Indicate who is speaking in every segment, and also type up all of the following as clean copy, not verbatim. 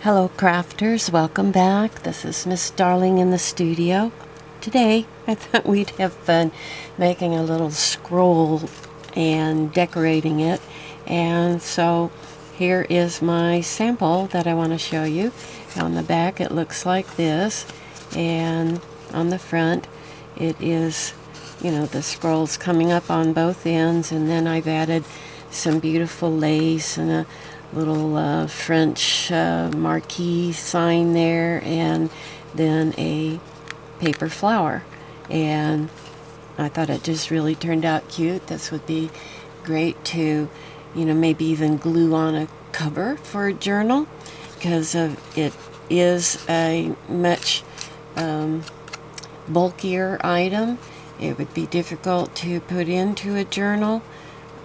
Speaker 1: Hello crafters, welcome back. This is Miss Darling in the studio. Today I thought we'd have fun making a little scroll and decorating it, and so here is my sample that I want to show you. On the back it looks like this, and on the front it is, you know, the scrolls coming up on both ends, and then I've added some beautiful lace and a little French marquee sign there, and then a paper flower. And I thought it just really turned out cute. This would be great to, you know, maybe even glue on a cover for a journal, because it is a much bulkier item. It would be difficult to put into a journal,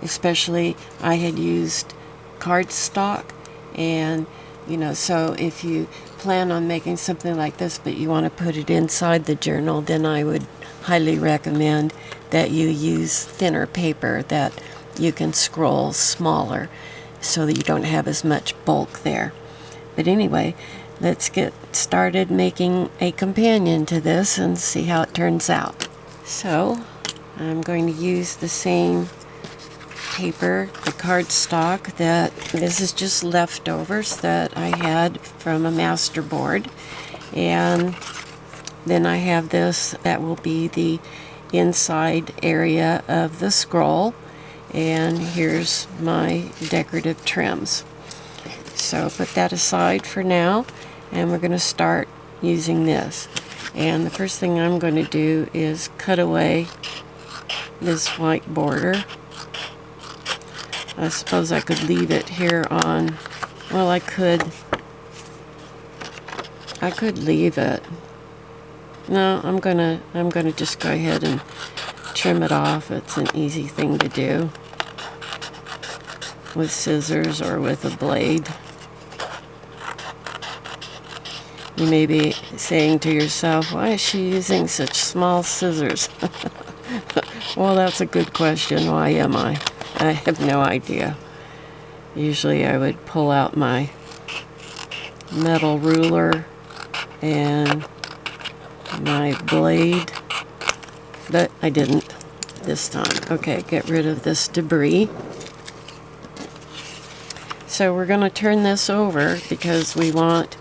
Speaker 1: especially I had used cardstock, and you know, so if you plan on making something like this but you want to put it inside the journal, then I would highly recommend that you use thinner paper that you can scroll smaller so that you don't have as much bulk there. But anyway, let's get started making a companion to this and see how it turns out. So I'm going to use the same paper, the cardstock, that this is just leftovers that I had from a masterboard, and then I have this that will be the inside area of the scroll, and here's my decorative trims. So put that aside for now, and we're going to start using this. And the first thing I'm going to do is cut away this white border. I suppose I could leave it here on, well, I could leave it. No, I'm gonna just go ahead and trim it off. It's an easy thing to do with scissors or with a blade. You may be saying to yourself, why is she using such small scissors? Well, that's a good question. Why am I? I have no idea. Usually I would pull out my metal ruler and my blade, but I didn't this time. Okay, get rid of this debris. So we're going to turn this over because we want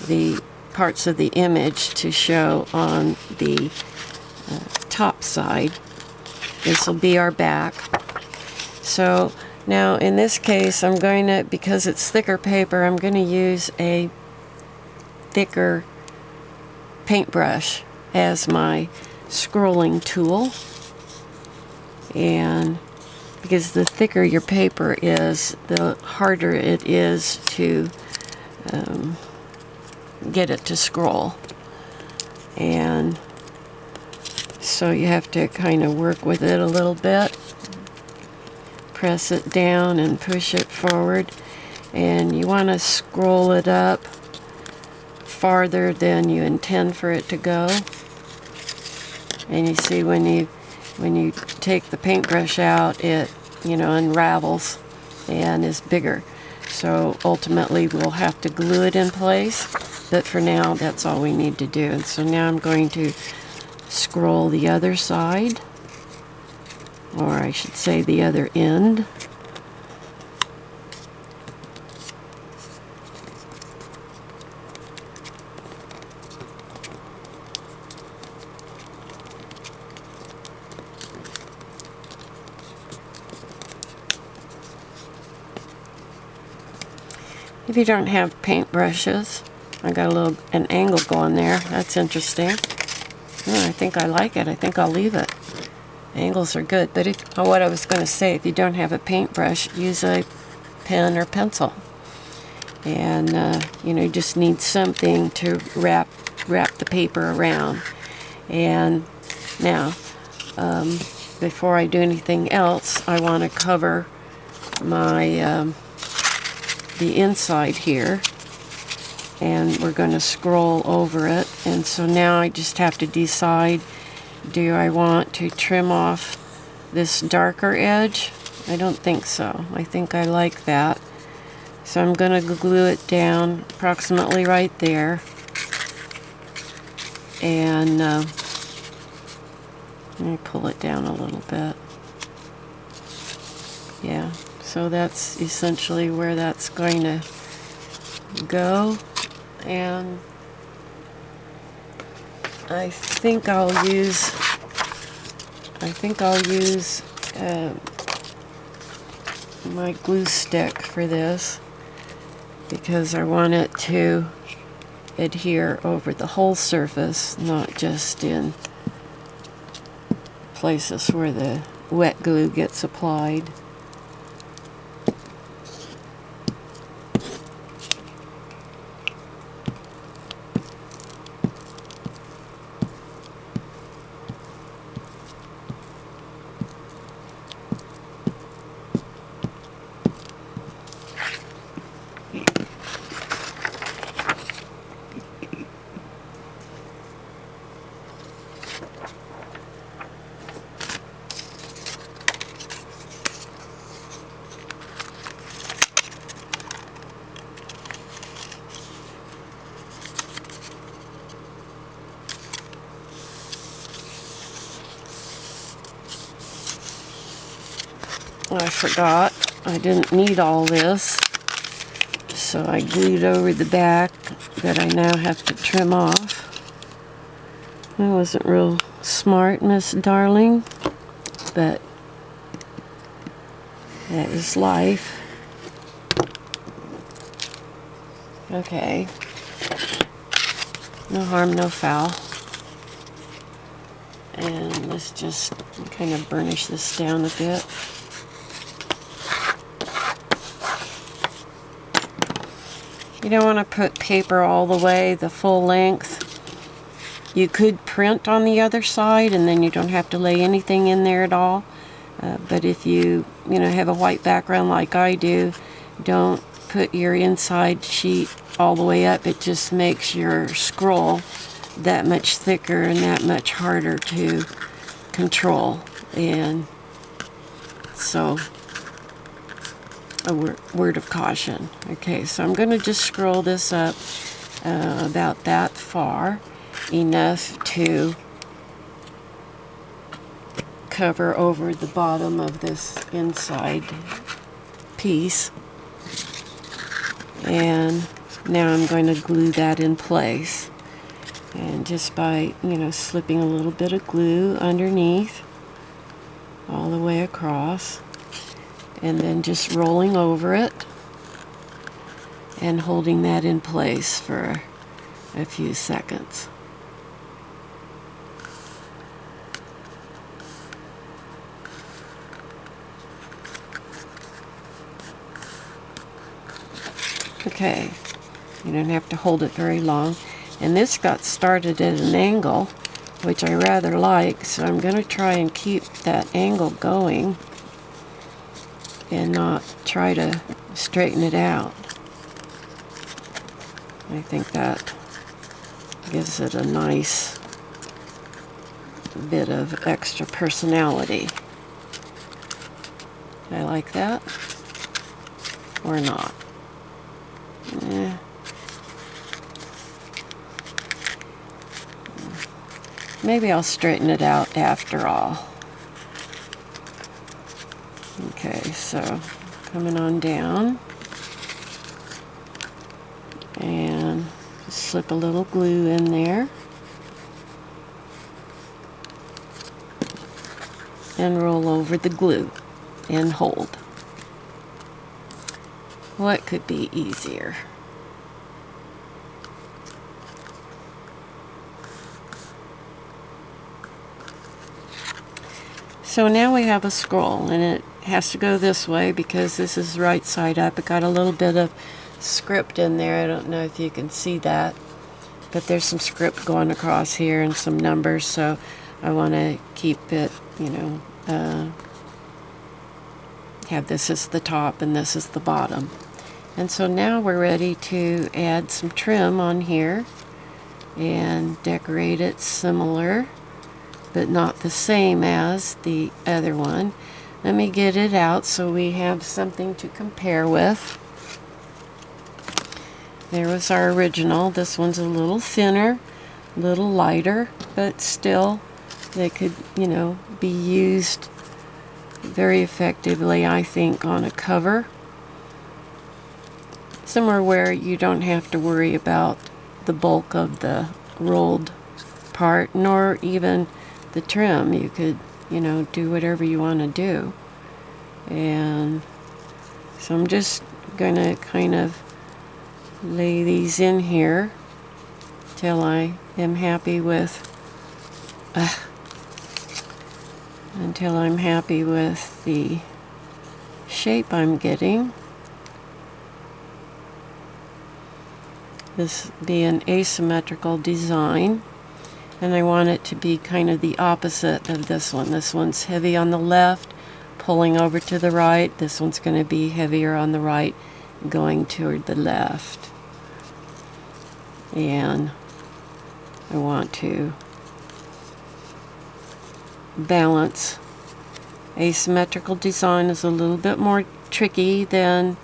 Speaker 1: the parts of the image to show on the top side. This will be our back. So now in this case I'm going to, because it's thicker paper, I'm going to use a thicker paintbrush as my scrolling tool. And because the thicker your paper is, the harder it is to get it to scroll. And so you have to kind of work with it a little bit. Press it down and push it forward, and you want to scroll it up farther than you intend for it to go. And you see when you take the paintbrush out, it, you know, unravels and is bigger. So ultimately we'll have to glue it in place, but for now that's all we need to do. And so now I'm going to scroll the other side, or I should say the other end. If you don't have paintbrushes, I got an angle going there. That's interesting. Oh, I think I like it. I think I'll leave it. Angles are good, but what I was going to say, if you don't have a paintbrush, use a pen or pencil. And you know, you just need something to wrap the paper around. And now, before I do anything else, I want to cover my the inside here, and we're going to scroll over it. And so now I just have to decide, do I want to trim off this darker edge? I don't think so. I think I like that. So I'm going to glue it down approximately right there. And let me pull it down a little bit. Yeah, so that's essentially where that's going to go. And I think I'll use my glue stick for this, because I want it to adhere over the whole surface, not just in places where the wet glue gets applied. I forgot, I didn't need all this, so I glued over the back that I now have to trim off. That wasn't real smart, Miss Darling, but that is life. Okay, no harm, no foul. And let's just kind of burnish this down a bit. You don't want to put paper all the way, the full length. You could print on the other side and then you don't have to lay anything in there at all. But if you have a white background like I do, don't put your inside sheet all the way up. It just makes your scroll that much thicker and that much harder to control. And so, a word of caution. Okay, so I'm going to just scroll this up about that far, enough to cover over the bottom of this inside piece. And now I'm going to glue that in place. And just by, slipping a little bit of glue underneath, all the way across, and then just rolling over it and holding that in place for a few seconds. Okay, you don't have to hold it very long. And this got started at an angle, which I rather like, so I'm going to try and keep that angle going and not try to straighten it out. I think that gives it a nice bit of extra personality. I like that, or not. Maybe I'll straighten it out after all. Okay, so coming on down and slip a little glue in there and roll over the glue and hold. What could be easier? So now we have a scroll, and it has to go this way because this is right side up. It got a little bit of script in there. I don't know if you can see that, but there's some script going across here and some numbers, so I want to keep it, have this as the top and this is the bottom. And so now we're ready to add some trim on here and decorate it similar, but not the same as the other one. Let me get it out so we have something to compare with. there was our original. This one's a little thinner, a little lighter, but still they could, you know, be used very effectively, I think, on a cover. Somewhere where you don't have to worry about the bulk of the rolled part, nor even the trim. You could, you know, do whatever you want to do. And so I'm just going to kind of lay these in here till I am happy with until I'm happy with the shape I'm getting. This be an asymmetrical design, and I want it to be kind of the opposite of this one. This one's heavy on the left, pulling over to the right. This one's going to be heavier on the right, going toward the left. And I want to balance. Asymmetrical design is a little bit more tricky than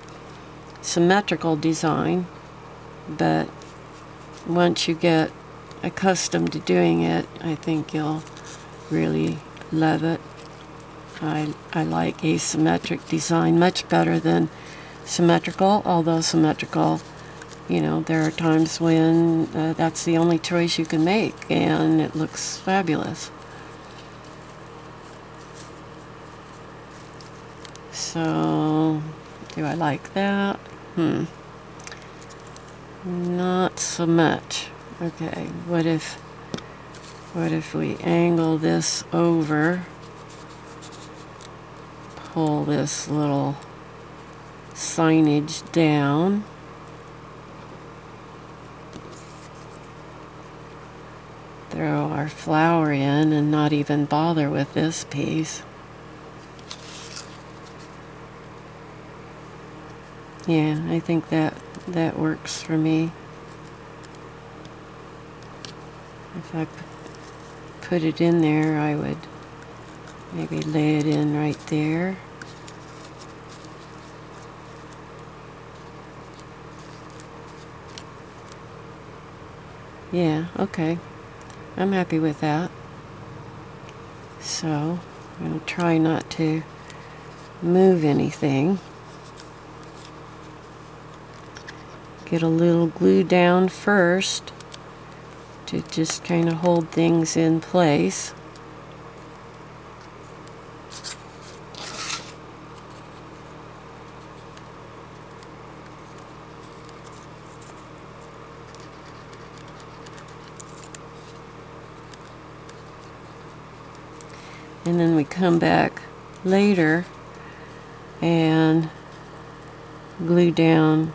Speaker 1: symmetrical design, but once you get accustomed to doing it, I think you'll really love it. I like asymmetric design much better than symmetrical, although symmetrical, you know, there are times when that's the only choice you can make, and it looks fabulous. So, do I like that? Not so much. Okay, what if we angle this over, pull this little signage down, throw our flower in and not even bother with this piece. Yeah, I think that works for me. If I put it in there, I would maybe lay it in right there. Yeah, okay. I'm happy with that. So, I'm going to try not to move anything. Get a little glue down first to just kind of hold things in place. And then we come back later and glue down,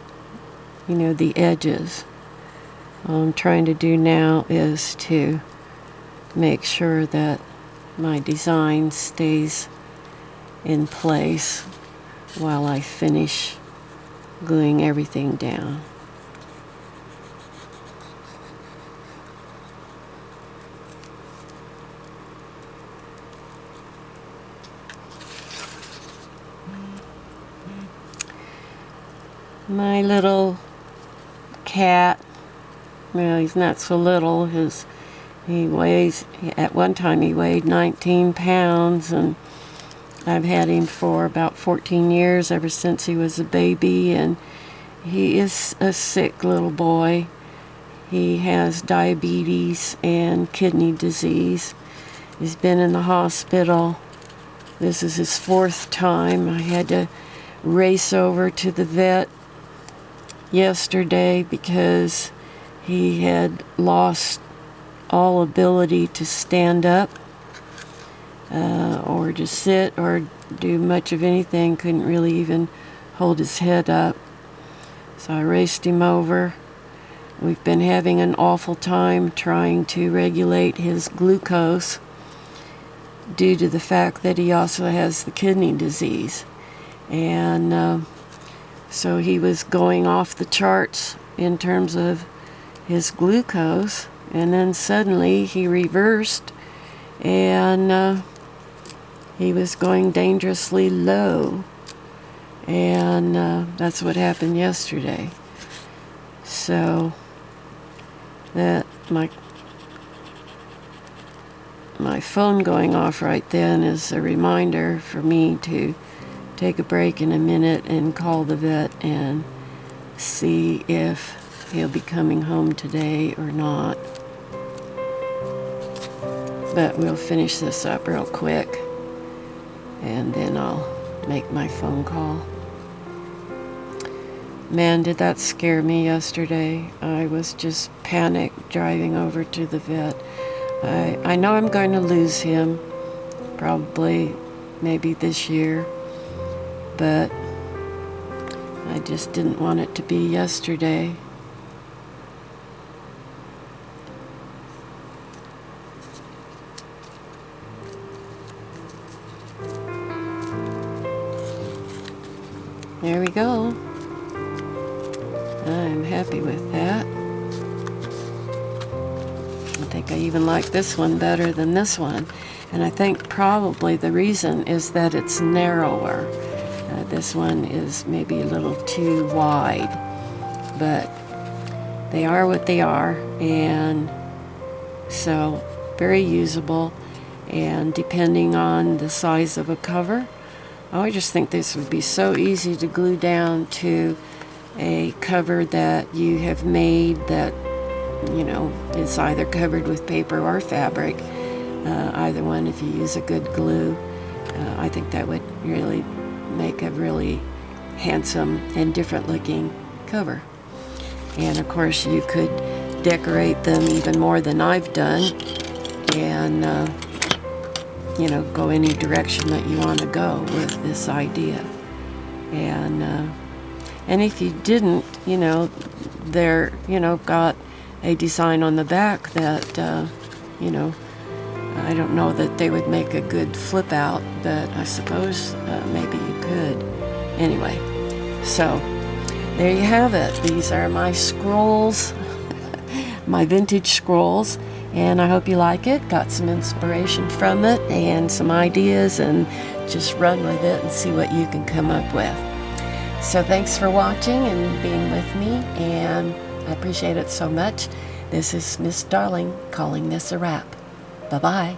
Speaker 1: you know, the edges. All I'm trying to do now is to make sure that my design stays in place while I finish gluing everything down. My little cat, well, he's not so little. He weighs, at one time he weighed 19 pounds, and I've had him for about 14 years, ever since he was a baby, and he is a sick little boy. He has diabetes and kidney disease. He's been in the hospital. This is his 4th time. I had to race over to the vet yesterday because he had lost all ability to stand up or to sit or do much of anything. Couldn't really even hold his head up. So I raced him over. We've been having an awful time trying to regulate his glucose due to the fact that he also has the kidney disease. And so he was going off the charts in terms of his glucose, and then suddenly he reversed, and he was going dangerously low. And that's what happened yesterday. So that my phone going off right then is a reminder for me to take a break in a minute and call the vet and see if he'll be coming home today or not. But we'll finish this up real quick and then I'll make my phone call. Man, did that scare me yesterday. I was just panicked driving over to the vet. I know I'm going to lose him, probably maybe this year, but I just didn't want it to be yesterday. There we go. I'm happy with that. I think I even like this one better than this one. And I think probably the reason is that it's narrower. This one is maybe a little too wide. But they are what they are. And so very usable. And depending on the size of a cover, I just think this would be so easy to glue down to a cover that you have made that, you know, is either covered with paper or fabric. Either one, if you use a good glue, I think that would really make a really handsome and different looking cover. And of course you could decorate them even more than I've done and you know, go any direction that you want to go with this idea. And if you didn't, you know, they're, you know, got a design on the back that, you know, I don't know that they would make a good flip out, but I suppose maybe you could. Anyway, so there you have it. These are my scrolls, my vintage scrolls. And I hope you like it, got some inspiration from it and some ideas, and just run with it and see what you can come up with. So thanks for watching and being with me, and I appreciate it so much. This is Miss Darling calling this a wrap. Bye-bye.